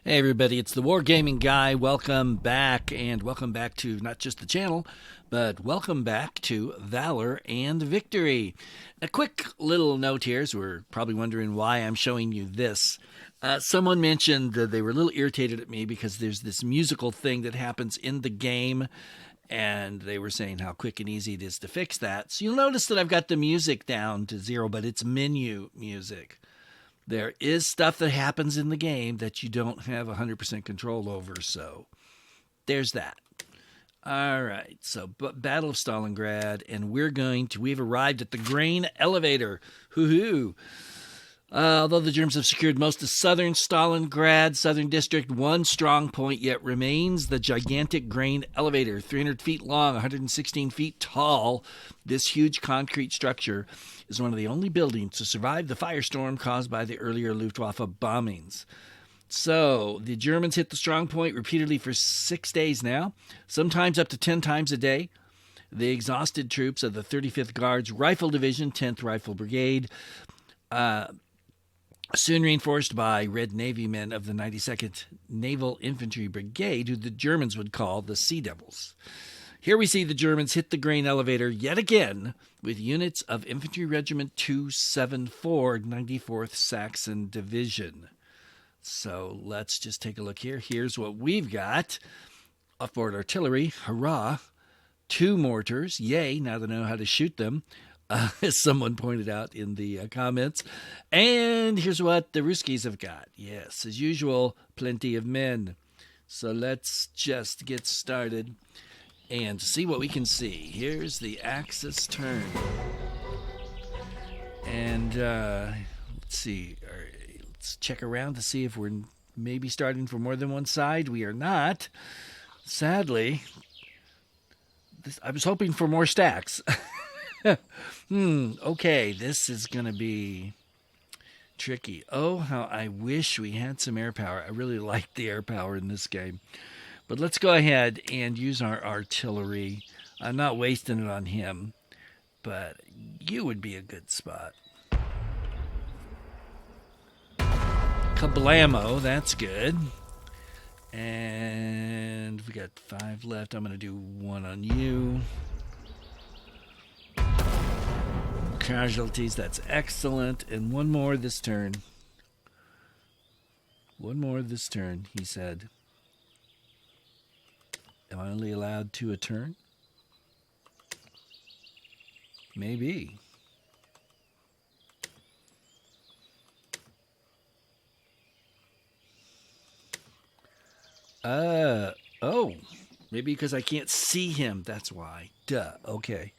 Hey everybody, it's the Wargaming guy. Welcome back, and welcome back to not just the channel, but welcome back to Valor and Victory. A quick little note here, as we're probably wondering why I'm showing you this. Someone mentioned that they were a little irritated at me because there's this musical thing that happens in the game, and they were saying how quick and easy it is to fix that. So you'll notice that I've got the music down to 0, but it's menu music. There is stuff that happens in the game that you don't have 100% control over, so there's that. All right, so Battle of Stalingrad, and we've arrived at the grain elevator. Hoo-hoo. Although the Germans have secured most of southern Stalingrad, southern district, one strong point yet remains: the gigantic grain elevator, 300 feet long, 116 feet tall. This huge concrete structure is one of the only buildings to survive the firestorm caused by the earlier Luftwaffe bombings. So the Germans hit the strong point repeatedly for 6 days now, sometimes up to 10 times a day. The exhausted troops of the 35th Guards Rifle Division, 10th Rifle Brigade, soon reinforced by Red Navy men of the 92nd Naval Infantry Brigade, who the Germans would call the Sea Devils. Here we see the Germans hit the grain elevator yet again with units of Infantry Regiment 274, 94th Saxon Division. So let's just take a look here. Here's what we've got. Offboard artillery, hurrah. 2 mortars, yay, now they know how to shoot them. As someone pointed out in the comments. And here's what the Ruskies have got. Yes, as usual, plenty of men. So let's just get started and see what we can see. Here's the Axis turn. And let's see. Let's check around to see if we're maybe starting for more than one side. We are not. Sadly, I was hoping for more stacks. Okay, this is going to be tricky. Oh, how I wish we had some air power. I really like the air power in this game. But let's go ahead and use our artillery. I'm not wasting it on him, but you would be a good spot. Kablamo, that's good. And we got 5 left. I'm going to do 1 on you. Casualties, that's excellent. And 1 more this turn. 1 more this turn, he said. Am I only allowed 2 a turn? Maybe. Oh. Maybe because I can't see him, that's why. Duh, okay.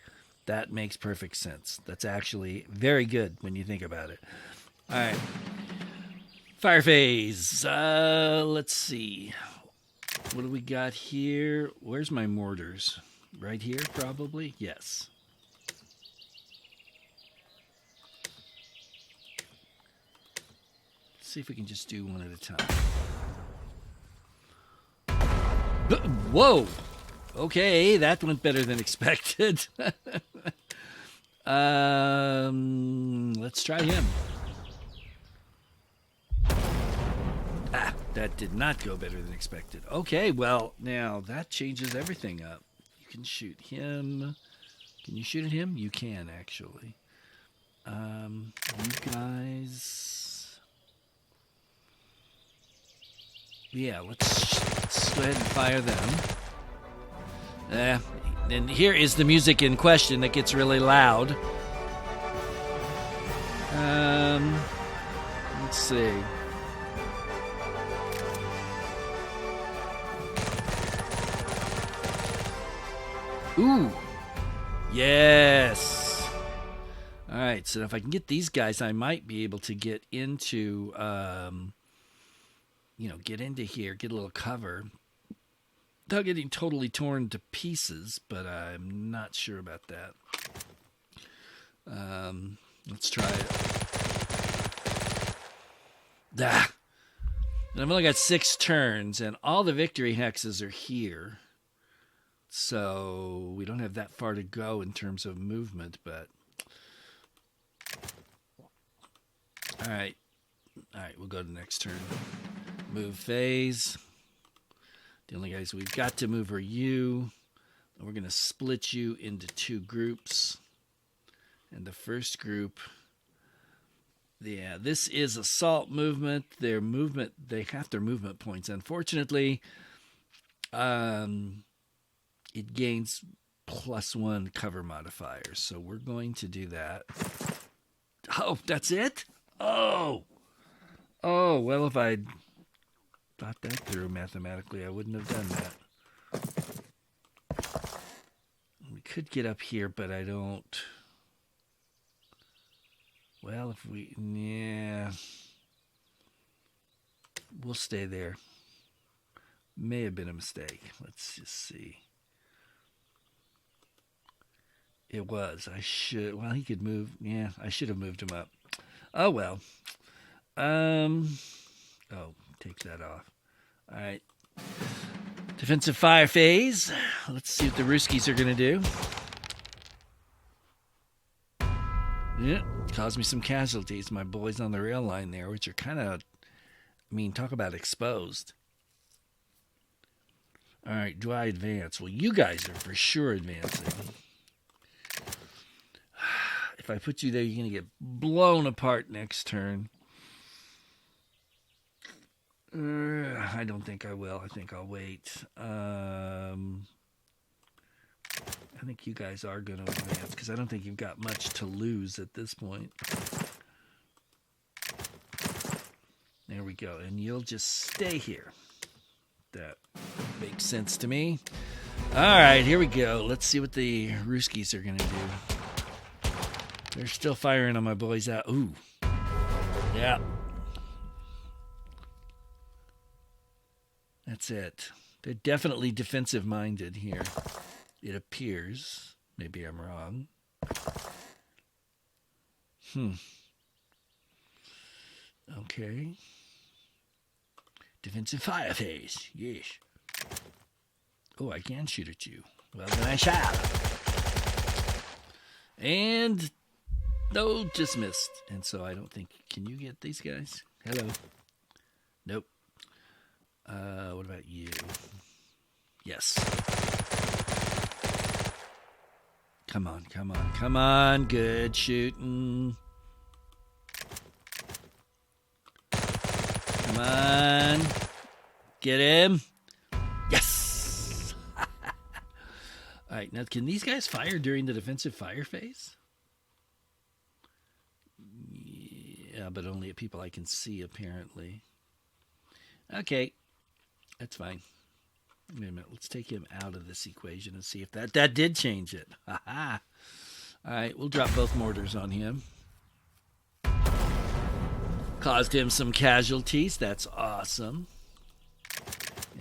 That makes perfect sense. That's actually very good when you think about it. All right. Fire phase. Let's see. What do we got here? Where's my mortars? Right here, probably? Yes. Let's see if we can just do 1 at a time. Whoa! Okay, that went better than expected. Let's try him. That did not go better than expected. Okay, well, now that changes everything up. You can shoot him. Can you shoot at him? You can, actually. You guys... Yeah, let's go ahead and fire them. And here is the music in question that gets really loud. Let's see. Ooh. Yes. All right, so if I can get these guys, I might be able to get into, get into here, get a little cover. Without getting totally torn to pieces, but I'm not sure about that. Let's try it. And I've only got 6 turns, and all the victory hexes are here. So we don't have that far to go in terms of movement, but... All right, we'll go to the next turn. Move phase. The only guys we've got to move are you. We're going to split you into 2 groups. And the first group, yeah, this is assault movement. They have their movement points. Unfortunately, it gains +1 cover modifiers. So we're going to do that. Oh, that's it? Oh, well, if I'd thought that through mathematically, I wouldn't have done that. We could get up here, but I don't. Well, yeah. We'll stay there. May have been a mistake. Let's just see. It was. Well, he could move. Yeah, I should have moved him up. Oh, well. Take that off. All right. Defensive fire phase. Let's see what the Ruskies are going to do. Yeah, caused me some casualties. My boys on the rail line there, which are kind of, talk about exposed. All right, do I advance? Well, you guys are for sure advancing. If I put you there, you're going to get blown apart next turn. I don't think I will. I think I'll wait. I think you guys are going to advance because I don't think you've got much to lose at this point. There we go. And you'll just stay here. That makes sense to me. All right, here we go. Let's see what the Ruskies are going to do. They're still firing on my boys out. Ooh. Yeah. That's it. They're definitely defensive-minded here. It appears. Maybe I'm wrong. Okay. Defensive fire phase. Yes. Oh, I can shoot at you. Well, then I shall. And no, just missed. And so I don't think... Can you get these guys? Hello. Nope. What about you? Yes. Come on, come on, come on. Good shooting. Come on. Get him. Yes. All right, now can these guys fire during the defensive fire phase? Yeah, but only at people I can see, apparently. Okay. That's fine. Wait a minute. Let's take him out of this equation and see if that did change it. Ha-ha. All right, we'll drop both mortars on him. Caused him some casualties. That's awesome.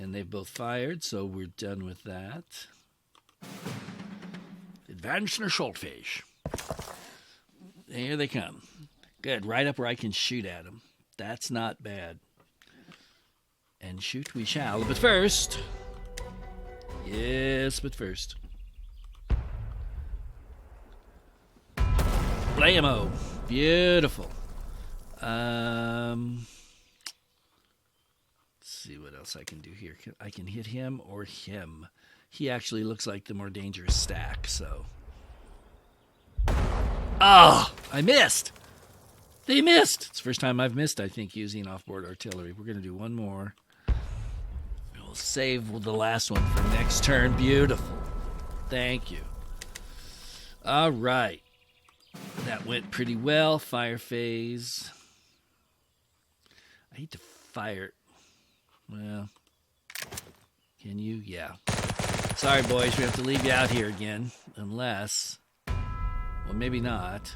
And they've both fired, so we're done with that. Advance in a short fish. Here they come. Good. Right up where I can shoot at them. That's not bad. And shoot we shall. But first... Yes, but first... Blammo. Beautiful. Let's see what else I can do here. I can hit him or him. He actually looks like the more dangerous stack, so... Oh! I missed! They missed! It's the first time I've missed, I think, using off-board artillery. We're going to do one more. We'll save the last one for next turn. Beautiful. Thank you. All right. That went pretty well. Fire phase. I hate to fire. Well, can you? Yeah. Sorry, boys. We have to leave you out here again. Unless... Well, maybe not.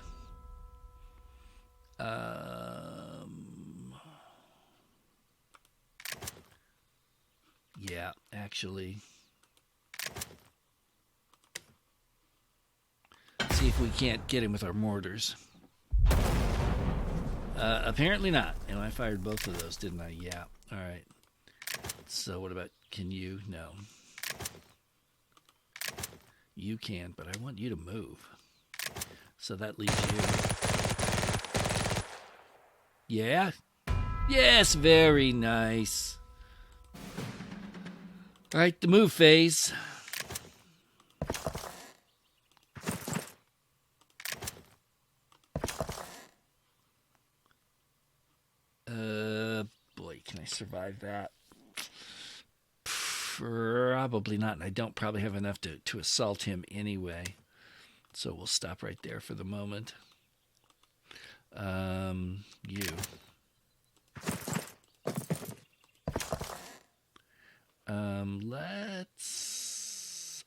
Yeah, actually. Let's see if we can't get him with our mortars. Apparently not. And I fired both of those, didn't I? Yeah. All right. So what about, can you? No. You can, but I want you to move. So that leaves you. Yeah. Yes, very nice. All right, the move phase. Boy, can I survive that? Probably not, and I don't probably have enough to assault him anyway. So we'll stop right there for the moment. You.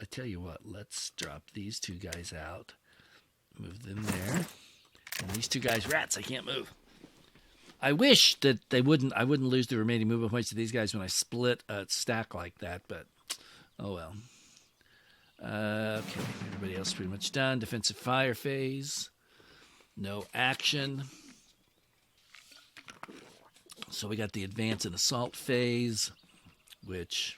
I tell you what, let's drop these two guys out. Move them there. And these two guys, rats, I can't move. I wish that I wouldn't lose the remaining movement points to these guys when I split a stack like that, but oh well. Okay, everybody else pretty much done. Defensive fire phase. No action. So we got the advance and assault phase, which,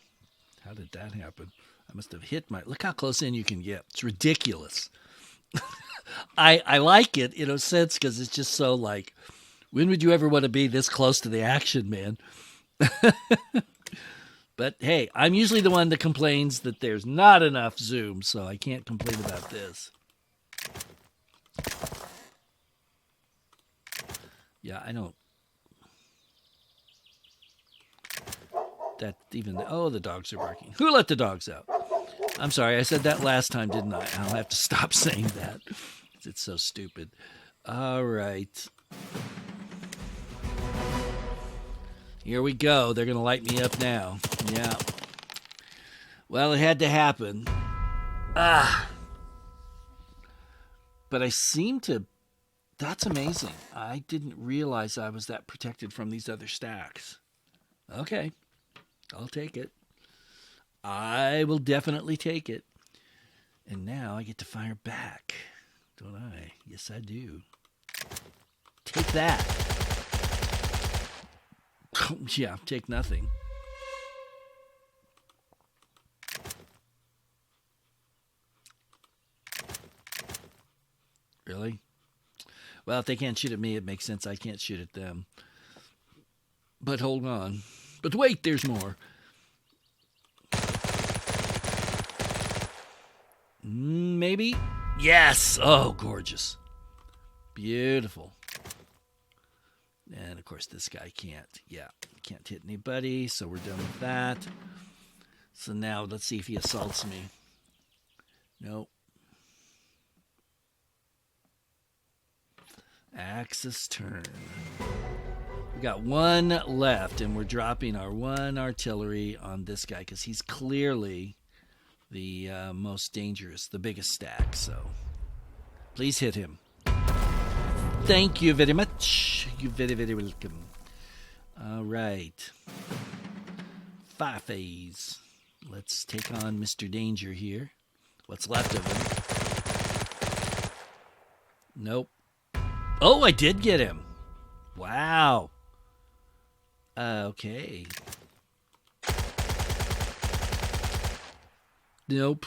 how did that happen? I must have hit my, look how close in you can get. It's ridiculous. I like it in a sense because it's just so like, when would you ever want to be this close to the action, man? But hey, I'm usually the one that complains that there's not enough zoom, so I can't complain about this. Yeah, I don't. That even, oh, the dogs are barking. Who let the dogs out? I'm sorry, I said that last time, didn't I? I'll have to stop saying that. It's so stupid. All right. Here we go. They're going to light me up now. Yeah. Well, it had to happen. But I seem to... That's amazing. I didn't realize I was that protected from these other stacks. Okay. I'll take it. I will definitely take it. And now I get to fire back. Don't I? Yes, I do. Take that. Yeah, take nothing. Really? Well, if they can't shoot at me, it makes sense I can't shoot at them. But hold on. But wait, there's more. Maybe? Yes! Oh, gorgeous. Beautiful. And, of course, this guy can't hit anybody, so we're done with that. So now, let's see if he assaults me. Nope. Axis turn. We got one left, and we're dropping our one artillery on this guy, because he's clearly the most dangerous, the biggest stack, so please hit him. Thank you very much. You're very, very welcome. All right. Fire phase. Let's take on Mr. Danger here. What's left of him? Nope. Oh, I did get him. Wow. Okay. Nope.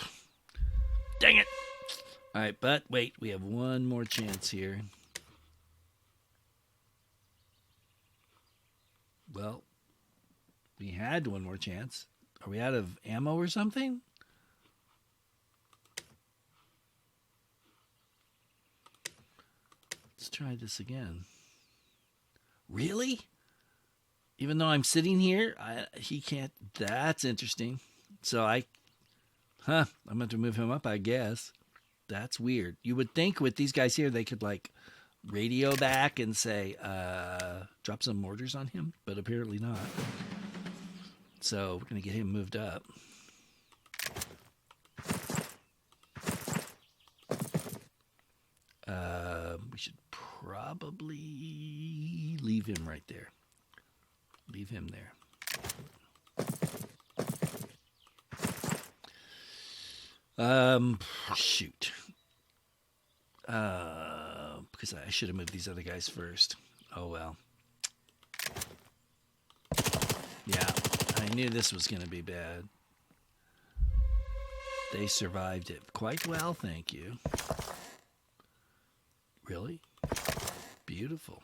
Dang it. All right, but wait, we have one more chance here. Well, we had one more chance. Are we out of ammo or something? Let's try this again. Really? Even though I'm sitting here, he can't. That's interesting. So I'm going to move him up, I guess. That's weird. You would think with these guys here, they could like radio back and say, drop some mortars on him, but apparently not. So we're going to get him moved up. We should probably leave him right there. Leave him there. Shoot. Because I should have moved these other guys first. Oh well. Yeah, I knew this was going to be bad. They survived it quite well, thank you. Really? Beautiful.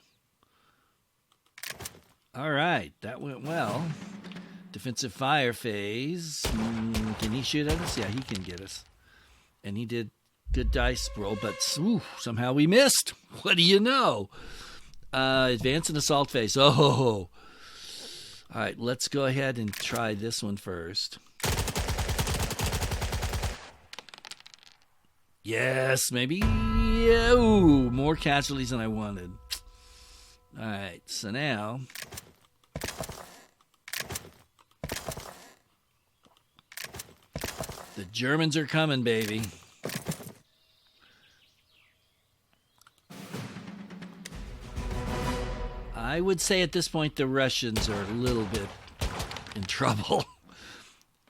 All right, that went well. Defensive fire phase. Can he shoot at us? Yeah, he can get us. And he did good dice roll, but somehow we missed. What do you know? Advance and assault phase. Oh. All right, let's go ahead and try this one first. Yes, maybe. Ooh, more casualties than I wanted. All right, so now the Germans are coming, baby. I would say at this point the Russians are a little bit in trouble.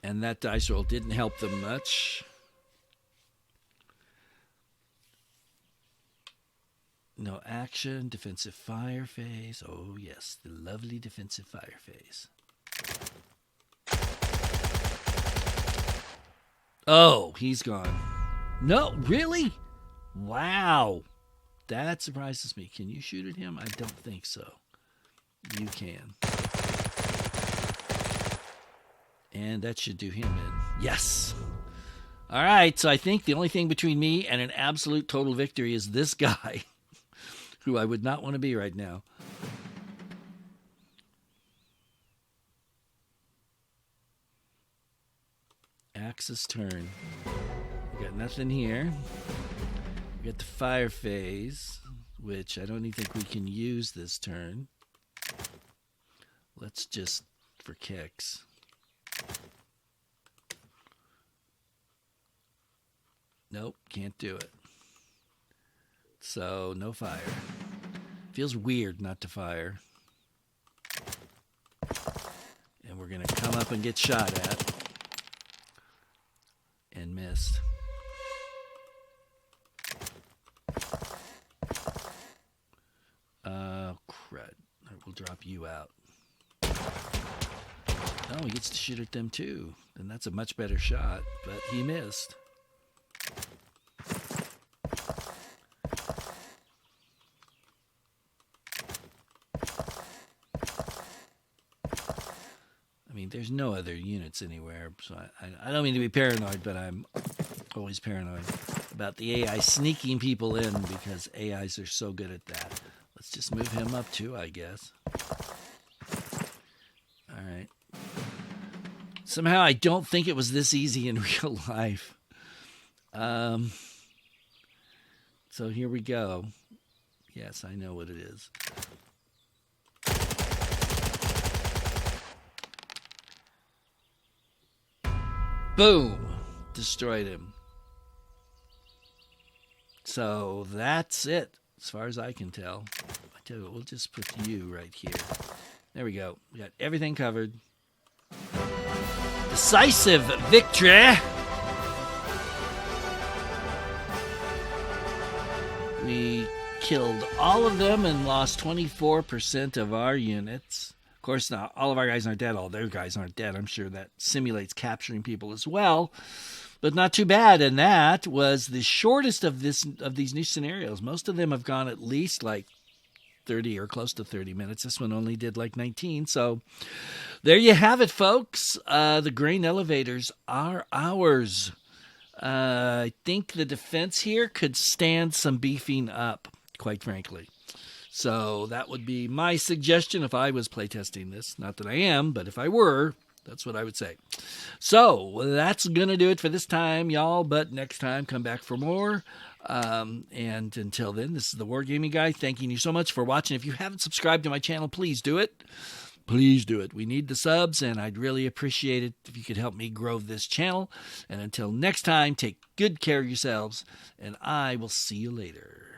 And that dice roll didn't help them much. No action, defensive fire phase. Oh, yes, the lovely defensive fire phase. Oh, he's gone. No, really? Wow. That surprises me. Can you shoot at him? I don't think so. You can. And that should do him in. Yes. All right, so I think the only thing between me and an absolute total victory is this guy, who I would not want to be right now. Axis turn. We got nothing here. We got the fire phase, which I don't even think we can use this turn. Let's just, for kicks. Nope, can't do it. So, no fire. Feels weird not to fire. And we're going to come up and get shot at. And missed. Crud. We'll drop you out. Oh, he gets to shoot at them too. And that's a much better shot, but he missed. I mean, there's no other units anywhere, so I don't mean to be paranoid, but I'm always paranoid about the AI sneaking people in because AIs are so good at that. Let's just move him up too, I guess. All right. Somehow I don't think it was this easy in real life. So here we go. Yes, I know what it is. Boom! Destroyed him. So that's it, as far as I can tell. I tell you what, we'll just put you right here. There we go. We got everything covered. Decisive victory! We killed all of them and lost 24% of our units. Of course, not all of our guys aren't dead. All their guys aren't dead. I'm sure that simulates capturing people as well. But not too bad. And that was the shortest of these new scenarios. Most of them have gone at least like 30 or close to 30 minutes. This one only did like 19. So there you have it, folks. The grain elevators are ours. I think the defense here could stand some beefing up, quite frankly. So that would be my suggestion if I was playtesting this. Not that I am, but if I were, that's what I would say. So that's going to do it for this time, y'all. But next time, come back for more. And until then, this is the Wargaming Guy thanking you so much for watching. If you haven't subscribed to my channel, please do it. Please do it. We need the subs, and I'd really appreciate it if you could help me grow this channel. And until next time, take good care of yourselves, and I will see you later.